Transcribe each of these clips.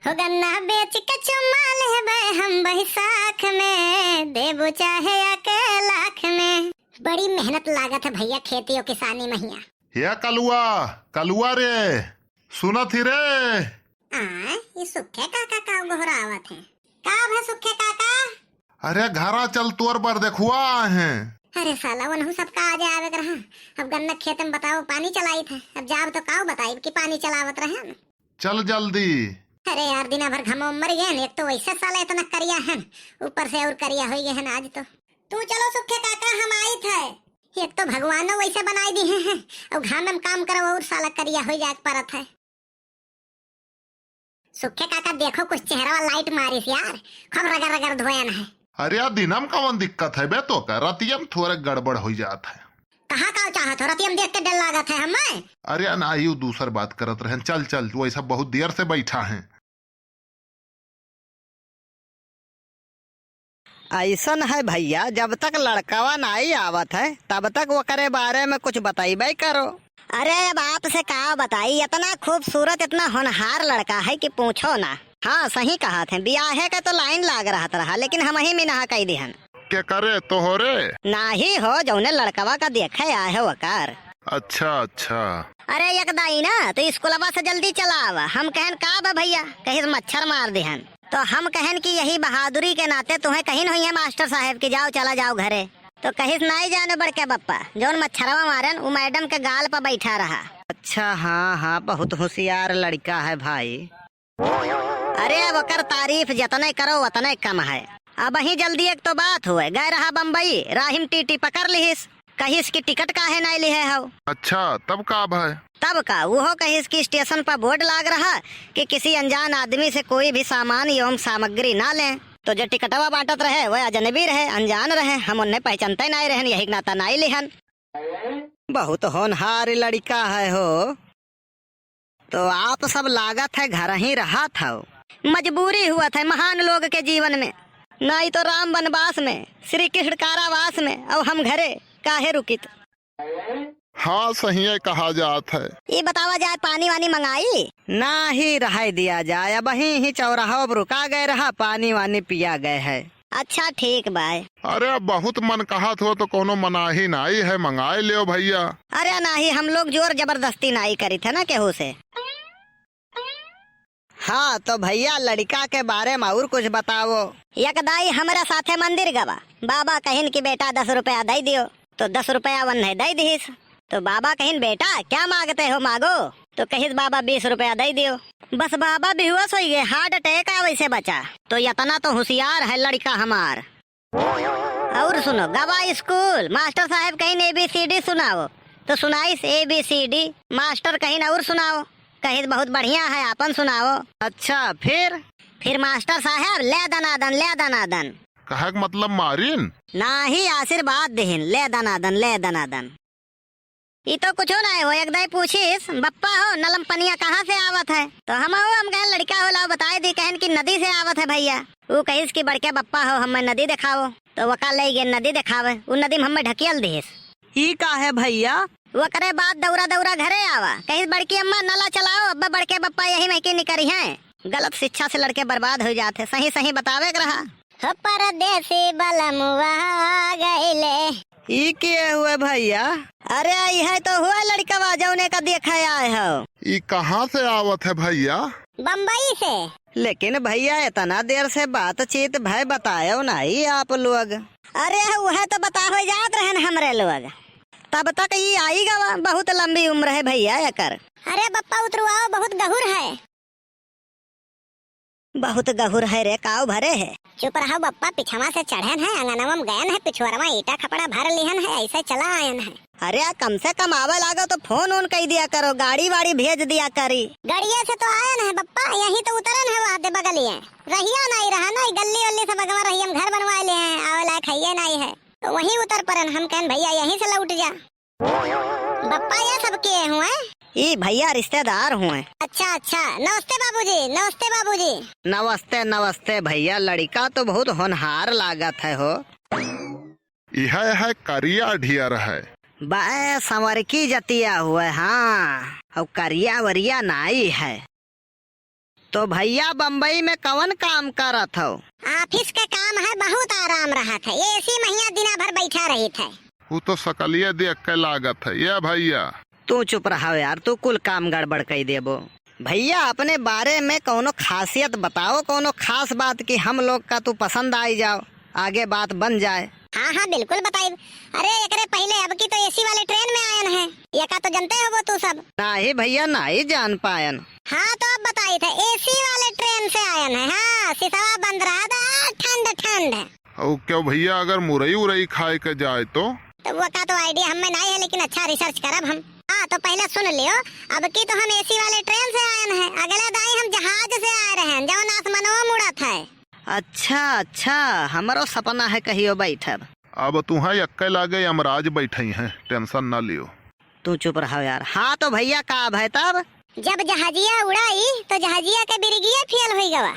हो गन्ना बेच के चुमा लेबे हम बैसाख में, देबो चाहे आके लाख में। बड़ी मेहनत लागत है भैया खेती और किसानी में हिया। या कलुआ कलुआ रे सुना थी रे। ये सुखे काका का गोहरावत है का भे सुखे काका? अरे घरा चल तोर पर देखुआ है। अरे साला वनहु सबका आज आवे रहा। अब गन्ना खेत में बताओ पानी चलाई था, अब जाब तो काऊ बताई कि पानी चलावत रहे न। चल जल्दी। अरे यार दिना भर घमो मर गए, एक तो वैसे साला इतना करिया है, ऊपर से और करिया हो गए हैं आज तो। तू चलो सुखे काका हम आई थे। एक तो भगवान वैसे बनाई दी है और घाम में काम करो और साला करिया हो जाए परत है। सुखे काका देखो कुछ चेहरा लाइट मारिस यार, खूब रगड़ रगड़ धोयन है। अरे यार दिनम कवन दिक्कत है बे तो का रतियम थोड़े गड़बड़ हो जात है। कहाँ का चाहत हो रतियम देख के डर लागत है हमें। अरे ना यू दूसर बात करत रहे। चल चल वैसा बहुत देर से बैठा है। ऐसन है भैया, जब तक लड़कावा नहीं आवत है तब तक वो करे बारे में कुछ बताइबे करो। अरे अब आपसे क्या बताई, इतना खूबसूरत इतना होनहार लड़का है कि पूछो ना। हाँ सही कहा थे, ब्याहे का तो लाइन लाग रहा लेकिन हम ही मिना कही दिहन। क्या करे तो हो रे? ना ही हो जौने लड़कवा का देखे आए हो वकार। अच्छा अच्छा। अरे एक दाई ना तो स्कूलवा से जल्दी चला आवा। हम कहन का बा भैया कहीं मच्छर मार दिहन, तो हम कहन कि यही बहादुरी के नाते तुम्हें कहीं नहीं है मास्टर साहब की जाओ चला जाओ घरे। तो कहीं नहीं जाने बड़के बप्पा जौन मच्छरवा मारन वो मैडम के गाल पर बैठा रहा। अच्छा हाँ हाँ, बहुत होशियार लड़का है भाई। अरे अब कर तारीफ जतने करो उतने कम है। अब ही जल्दी एक तो बात हुए, गए रहा बम्बई राहिम टीटी पकड़ लिहिस, कहिस की टिकट काहे नहीं लिहे हो। अच्छा तब का भाई? तब का वो कहिस की स्टेशन पर बोर्ड लाग रहा कि किसी अनजान आदमी से कोई भी सामान एवं सामग्री ना लें। तो जो टिकटवा बांटत रहे वह अजनबी रहे, अनजान रहे, हम उन्हें पहचानते नहीं रहन, यही नाता नहीं लिहन। बहुत होनहार लड़का है हो। तो आप सब लागत है घर ही रहा था। मजबूरी हुआ था महान लोग के जीवन में, नहीं तो राम वनवास में, श्री कृष्ण कारावास में, और हम घरे काहे रुकित। हाँ सही है कहा जात है। ये बतावा जाए पानी वानी मंगाई? ना ही रह दिया जाए, अब ही चौराहा रुका गए रहा, पानी वानी पिया गए है। अच्छा ठीक बाय। अरे बहुत मन कहा हो तो कोनो मनाही नहीं है, मंगाए लियो भैया। अरे नहीं हम लोग जोर जबरदस्ती नहीं करी थे ना केहू से। हाँ तो भैया लड़का के बारे में और कुछ बताओ। एक दाई हमारे साथे मंदिर गवा, बाबा कहिन की बेटा 10 रुपया दे दियो, तो 10 रुपया वन है दे दीस। तो बाबा कहिन बेटा क्या मांगते हो मांगो, तो कहिस बाबा 20 रुपया दे दियो। बस बाबा बेहोश हो गए, हार्ट अटैक आवे से बचा। तो इतना तो होशियार है लड़का हमार। और सुनो गवा स्कूल मास्टर साहब कहीं ABCD सुनाओ, तो सुनाइस ABCD। मास्टर कहीं और सुनाओ, कहीं बहुत बढ़िया है अपन सुनाओ। अच्छा फिर मास्टर साहब ले दनादन ले दनादन। कहा मतलब मारिन? ना ही आशीर्वाद देहिन, ले दनादन ले दनादन। ये तो कुछ हो ना हो, एक दाई पूछिस बप्पा हो नलम पनिया कहाँ से आवत है, तो हम कहे लड़का हो लाओ बताए दी, कहन की नदी से आवत है भैया। वो कहिस की बड़के बप्पा हो हमें नदी दिखाओ, तो वका ले गए नदी दिखावे, वो नदी में हमें ढकियल दिस। ही का है भैया? वो करे बात दौरा दौरा घरे आवा, कहिस बड़की अम्मा नला चलाओ, अब्बा बड़के बप्पा यही में की निकरी है। गलत शिक्षा से लड़के बर्बाद हो जाते, सही सही बतावे रहा। परदेसी बलमुआ गइले। ई के हुए भैया? अरे यह तो हुआ लड़का जौने का देखा आए हो। ये कहाँ से आवत है भैया? बम्बई से। लेकिन भैया इतना देर से बातचीत भाई बतायो नहीं आप लोग। अरे वह तो बता हो जात रहन हमरे लोग, तब तक ये आई गवा, बहुत लंबी उम्र है भैया एकर। अरे बप्पा उतरुआओ बहुत गहुर है। बहुत गहुर है रे, काव भरे है। चुप रहो बप्पा, पिछवा से चढ़न है, अंगनवा में गयन है, पिछुआरवा ईटा खपड़ा भर लिहन है, ऐसे चला आयन है। अरे कम से कम आवे लागो तो फोन ऑन कर दिया करो, गाड़ी वाड़ी भेज दिया करी। गाड़िया से तो आयन है बप्पा, यही तो उतरन है वादे बगलिए। रहिया नहीं रहा ना, गली वल्ली से बगवा रही हम घर बनवा ले हैं, आवे लायक है नहीं है, तो वही उतर परन। हम कहन भैया यहीं से लौट जा। बप्पा ये सब किए हुए? ये भैया रिश्तेदार हुए। अच्छा अच्छा, नमस्ते बाबूजी। नमस्ते बाबूजी। नमस्ते नमस्ते भैया, लड़का तो बहुत होनहार लागत है हो। यह है करिया ढियर है। बाय संवर की जतिया हुए। हाँ और करिया वरिया नाई है। तो भैया बम्बई में कौन काम करत हो? ऑफिस का काम है, बहुत आराम रहा था। ये इसी महीना दिना भर बैठा रही थे। वो तो सकलिया देख के लागत है ये भैया। तू चुप रहा यार, तू कुल काम गड़बड़ कर देबो। भैया अपने बारे में कोनो खासियत बताओ, कोनो खास बात की हम लोग का तू पसंद आई जाओ, आगे बात बन जाए। हाँ हाँ बिल्कुल बताइब। अरे एकरे पहले अब की तो एसी वाले ट्रेन में आयन है, ये का तो जानते हो वो तू सब? नहीं भैया नहीं जान पायन। हाँ तो अब बताई थे, एसी वाले ट्रेन से आयन है। हाँ सिसवा बंद रहा था, ठंड ठंड है। और क्यों भैया अगर मुरई उरई खाए के जाए तो वो का तो आइडिया हमें नहीं है, लेकिन अच्छा रिसर्च करब हम। हाँ तो पहले सुन लियो, अब की तो हम एसी वाले ट्रेन से आयन है, अगले दाई हम जहाज से आ रहे हैं जौन आसमानों में उड़त है। अच्छा अच्छा, हमारो सपना है कहियो बैठब। अब तुम्हें यक्के लागे यमराज बैठे हैं, टेंशन न लियो। तू चुप रहो यार। हाँ तो भैया का है तब? जब जहाजिया उड़ाई तो जहाजिया के बिरगिया फेल हो गवा,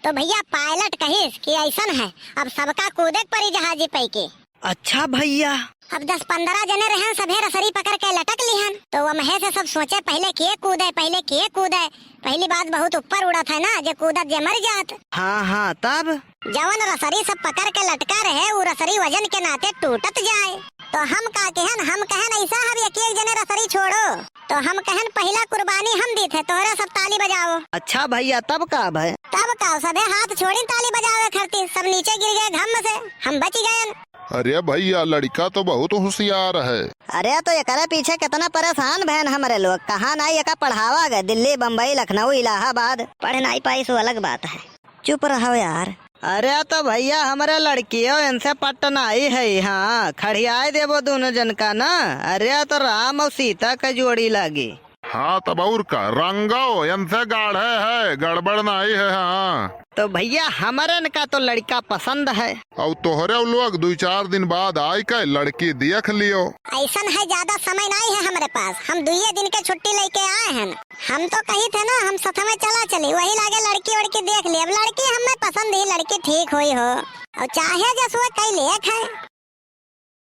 तो भैया पायलट कहिस कि ऐसन है, अब सबका कूदे पड़ी जहाजी पे के। अच्छा भैया। अब 10-15 जने रहन, सभे रसरी पकड़ के लटक लिहन। तो वो महे से सब सोचे पहले किए कूदे, पहले किए कूदे। पहली बात बहुत ऊपर उड़ा था ना, जे कूदत जे मर जात। हाँ हाँ तब? जवन रसरी सब पकड़ के लटका रहे, वो रसरी वजन के नाते टूटत जाए। तो हम का कहन, हम कहन ऐसा हम एक जने रसरी छोड़ो। तो हम कहन पहला कुर्बानी हम दी थे, तोहरा सब ताली बजाओ। अच्छा भैया तब का है? तब का सबे हाथ छोड़ी ताली बजावे खरती, सब नीचे गिर गए घम से, हम बच गए। अरे भैया लड़का तो बहुत होशियार है। अरे तो एकरे पीछे कितना परेशान बहन हमारे लोग, कहाँ नहीं एका पढ़ावा गए, दिल्ली बम्बई लखनऊ इलाहाबाद, पढ़ नहीं पाई सो अलग बात है। चुप रहो यार। अरे तो भैया हमारे लड़कियों इनसे पटना ही है। हाँ खड़ियाए देवो दोनों जन का ना। अरे तो राम और सीता का जोड़ी लगी। हाँ तब और का रंगो इनसे गाढ़े है, गड़बड़ नहीं है। हाँ तो भैया हमारे का तो लड़का पसंद है। और तोहरे लोग 2-4 दिन बाद आई के लड़की देख लियो। ऐसा है, ज्यादा समय नहीं है हमारे पास, हम 2 दिन के छुट्टी लेके आए हैं। हम तो कही थे ना हम साथ में चली, वही लागे लड़की वड़की देख ली। अब लड़की हमें पसंद ही, लड़की ठीक हुई हो और चाहे जसुआ कई लेख है।